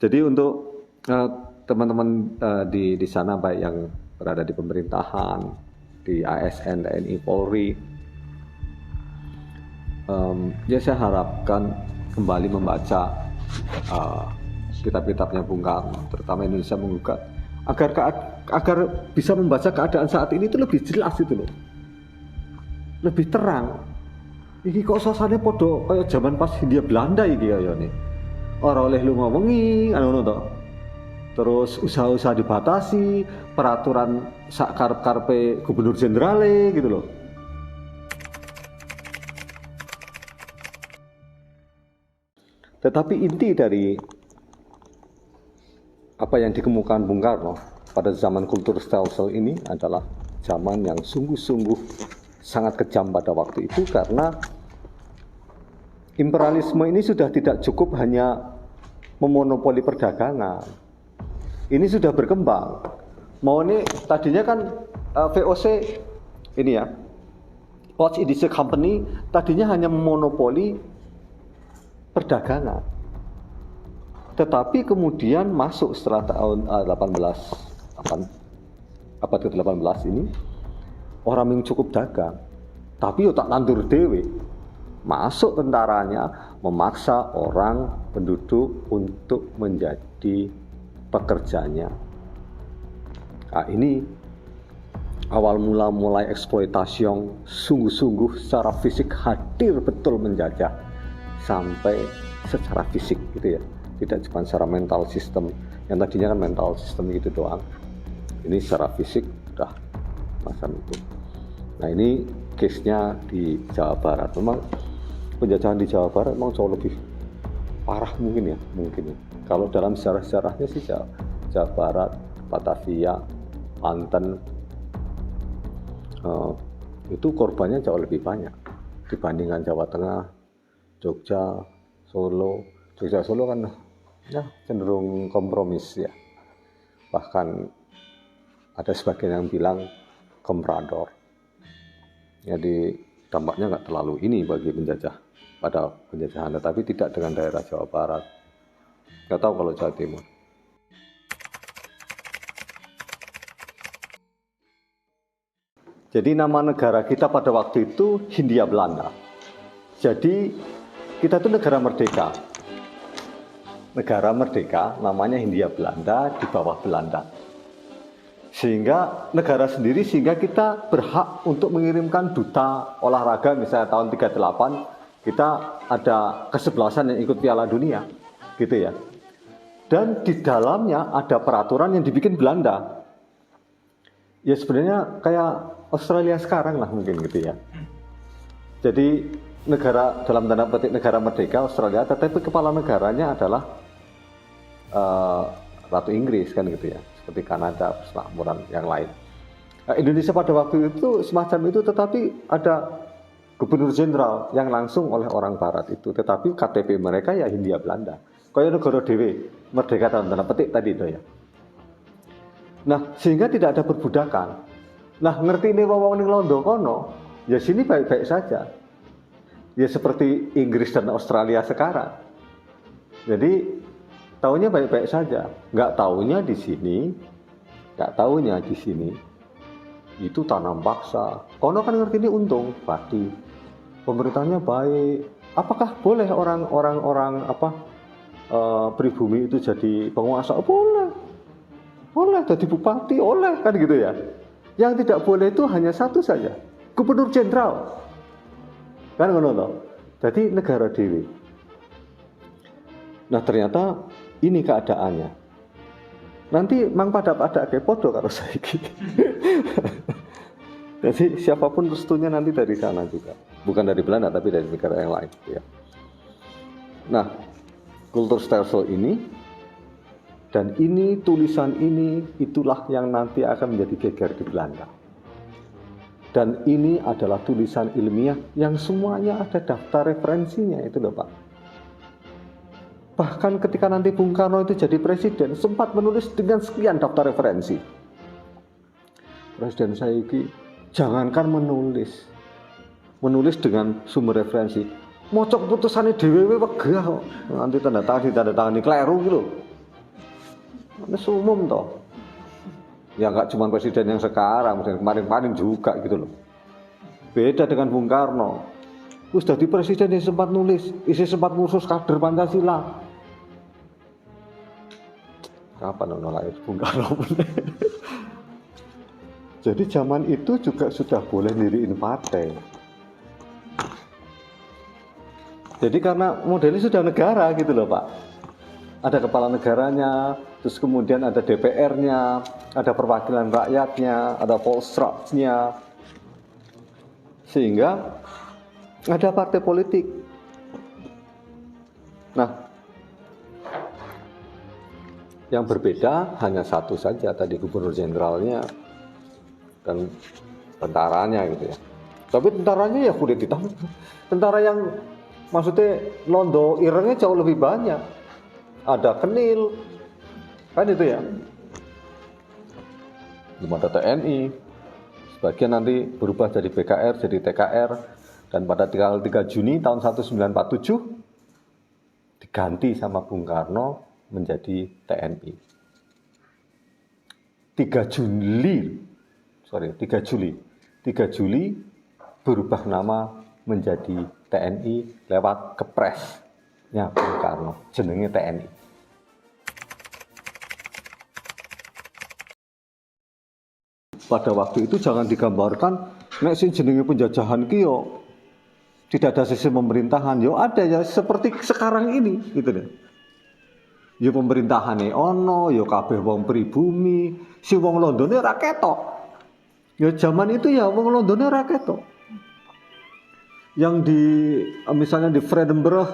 Jadi untuk teman-teman di sana, baik yang berada di pemerintahan, di ASN, TNI, Polri, ya saya harapkan kembali membaca kitab-kitabnya Bung Karno, terutama Indonesia Menggugat, agar bisa membaca keadaan saat ini itu lebih jelas itu loh, lebih terang. Iki kok suasananya podo kayak zaman pas Hindia Belanda iki ya nih. Ora oleh lu ngomongi anu to. Terus usaha-usaha dibatasi, peraturan sak karep-karepe gubernur jenderale gitu loh. Tetapi inti dari apa yang dikemukakan Bung Karno pada zaman Kulturstelsel ini adalah zaman yang sungguh-sungguh sangat kejam pada waktu itu, karena imperialisme ini sudah tidak cukup hanya memonopoli perdagangan. Ini sudah berkembang. Mau ini tadinya kan VOC ini ya, Watch Industry Company, tadinya hanya memonopoli perdagangan. Tetapi kemudian masuk setelah tahun abad ke-18 ini, orang yang cukup dagang, tapi tak nandur dewe. Masuk tentaranya, memaksa orang penduduk untuk menjadi pekerjanya. Nah, ini awal mula mulai eksploitasi yang sungguh-sungguh secara fisik hadir betul menjajah sampai secara fisik gitu ya. Tidak cuma secara mental sistem, yang tadinya kan mental sistem gitu doang. Ini secara fisik udah macam itu. Nah, ini case-nya di Jawa Barat. Memang penjajahan di Jawa Barat memang jauh lebih parah mungkin ya. Kalau dalam sejarah-sejarahnya sih Jawa Barat, Batavia, Banten, itu korbannya jauh lebih banyak dibandingkan Jawa Tengah, Jogja, Solo. Jogja, Solo kan ya cenderung kompromis ya. Bahkan ada sebagian yang bilang komprador. Jadi dampaknya nggak terlalu ini bagi penjajah pada penjajahan, tetapi tidak dengan daerah Jawa Barat. Nggak tahu kalau Jawa Timur. Jadi nama negara kita pada waktu itu Hindia Belanda. Jadi kita itu negara merdeka. Negara merdeka namanya Hindia Belanda di bawah Belanda. Sehingga negara sendiri, sehingga kita berhak untuk mengirimkan duta olahraga. Misalnya tahun 38 kita ada kesebelasan yang ikut Piala Dunia gitu ya. Dan di dalamnya ada peraturan yang dibikin Belanda. Ya sebenarnya kayak Australia sekarang lah mungkin gitu ya. Jadi negara dalam tanda petik negara merdeka Australia, tetapi kepala negaranya adalah Ratu Inggris kan gitu ya, seperti Kanada, persemakmuran yang lain. Nah, Indonesia pada waktu itu semacam itu, tetapi ada gubernur jenderal yang langsung oleh orang Barat itu, tetapi KTP mereka ya Hindia Belanda. Kayak negara dewe merdeka dalam tanda petik tadi itu ya. Nah, sehingga tidak ada perbudakan. Nah, ngerti ini wong ning Londo kono, ya sini baik-baik saja. Ya seperti Inggris dan Australia sekarang. Jadi taunya baik-baik saja, nggak taunya di sini itu tanam paksa. Kono kan ngerti ini untung, pasti pemerintahnya baik. Apakah boleh orang pribumi itu jadi penguasa? Boleh jadi bupati, oleh kan gitu ya. Yang tidak boleh itu hanya satu saja, gubernur jenderal. Kan ngono. Jadi negara dewi. Nah ternyata ini keadaannya. Nanti mang pada kayak podo karo saiki. Jadi siapapun restunya nanti dari sana juga. Bukan dari Belanda tapi dari negara yang lain ya. Nah, Kulturstelsel ini dan ini tulisan ini itulah yang nanti akan menjadi geger di Belanda. Dan ini adalah tulisan ilmiah yang semuanya ada daftar referensinya itu loh Pak. Bahkan ketika nanti Bung Karno itu jadi presiden, sempat menulis dengan sekian daftar referensi. Presiden saiki jangankan menulis dengan sumber referensi, mocok putusannya DWW wegah kok. Nanti tanda tangan kleru gitu. Ini umum toh. Ya nggak cuma presiden yang sekarang, kemarin-kemarin juga gitu loh. Beda dengan Bung Karno. Terus jadi presiden yang sempat nulis, sempat ngursus kader Pancasila. Kapan lahir Bung Karno? Jadi zaman itu juga sudah boleh diriin partai. Jadi karena modelnya sudah negara gitu loh Pak. Ada kepala negaranya, terus kemudian ada DPR-nya, ada perwakilan rakyatnya, ada Polstra-nya, sehingga ada partai politik. Nah, yang berbeda hanya satu saja, tadi gubernur jenderalnya dan tentaranya gitu ya. Tapi tentaranya ya kulit hitam. Tentara yang maksudnya londo irengnya jauh lebih banyak. Ada Kenil, kan itu ya. Belum ada TNI. Sebagian nanti berubah jadi BKR, jadi TKR. Dan pada tanggal 3 Juni tahun 1947 diganti sama Bung Karno menjadi TNI. 3 Juli berubah nama menjadi TNI lewat kepresnya Bung Karno, jenenge TNI. Pada waktu itu jangan digambarkan nek sing jenenge penjajahan ki yo tidak ada sistem pemerintahan, yo ada ya seperti sekarang ini gitu deh. Yo pemerintahane ono, yo kabeh wong pribumi, si wong Londone ora ketok. Yo zaman itu ya wong Londone ora ketok. Yang di misalnya di Vredenburg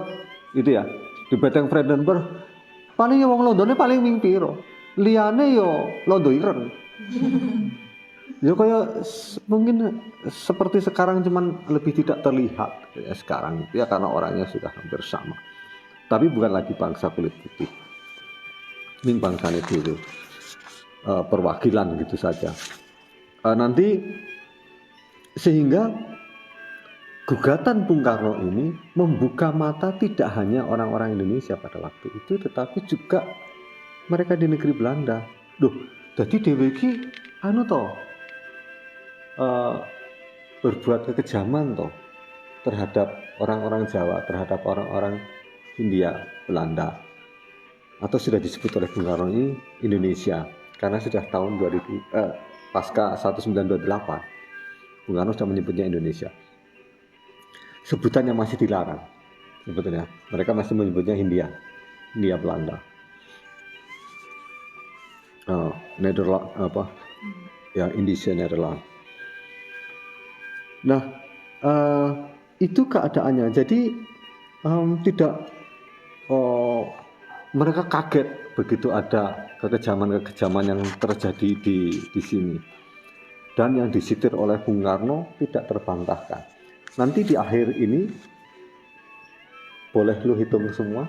itu ya, di Beteng Vredenburg paling ya wong Londone paling ming piro. Liyane yo londo ireng. Ya kayak mungkin seperti sekarang cuman lebih tidak terlihat ya sekarang ya karena orangnya sudah hampir sama. Tapi bukan lagi bangsa kulit putih. Ini bangsanya dulu perwakilan gitu saja. Nanti sehingga gugatan Bung Karno ini membuka mata tidak hanya orang-orang Indonesia pada waktu itu, tetapi juga mereka di negeri Belanda. Duh, jadi DWG berbuat kekejaman toh terhadap orang-orang Jawa, terhadap orang-orang Hindia Belanda, atau sudah disebut oleh Bung Karno ini Indonesia karena sudah tahun 2000 pasca 1928 Bung Karno sudah menyebutnya Indonesia. Sebutan yang masih dilarang sebetulnya, mereka masih menyebutnya Hindia Belanda. Nederland Indische Nederland. Nah, itu keadaannya. Jadi tidak mereka kaget begitu ada kekejaman yang terjadi di sini. Dan yang disitir oleh Bung Karno tidak terbantahkan. Nanti di akhir ini boleh lu hitung semua.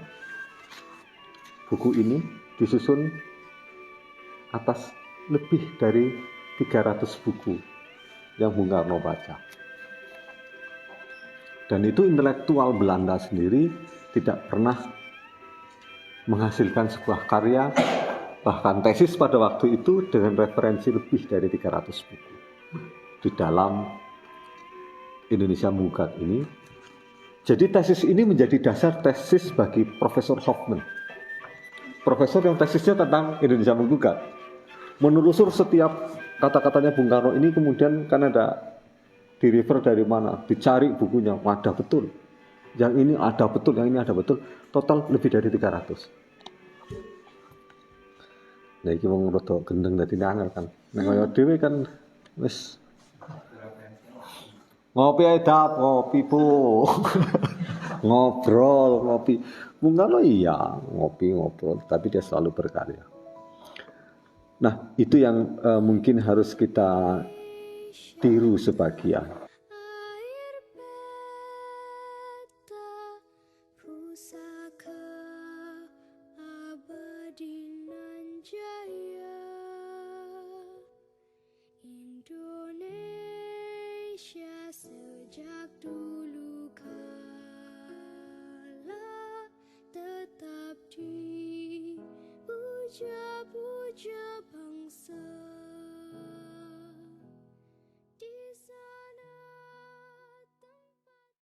Buku ini disusun atas lebih dari 300 buku yang Bung Karno baca. Dan itu intelektual Belanda sendiri tidak pernah menghasilkan sebuah karya, bahkan tesis pada waktu itu dengan referensi lebih dari 300 buku. Di dalam Indonesia Menggugat ini. Jadi tesis ini menjadi dasar tesis bagi Profesor Hoffman. Profesor yang tesisnya tentang Indonesia Menggugat. Menelusur setiap kata-katanya Bung Karno ini, kemudian kan ada di refer dari mana, dicari bukunya, ada betul. Yang ini ada betul, yang ini ada betul. Total lebih dari 300. Nah, ini wong rada gendeng dadi angel kan. Nek kaya dhewe kan wis ngopi ae dap, ngopi Bu. Ngobrol, ngopi. Bung Karno iya, ngobrol, tapi dia selalu berkarya. Nah, itu yang mungkin harus kita tiru sebagian.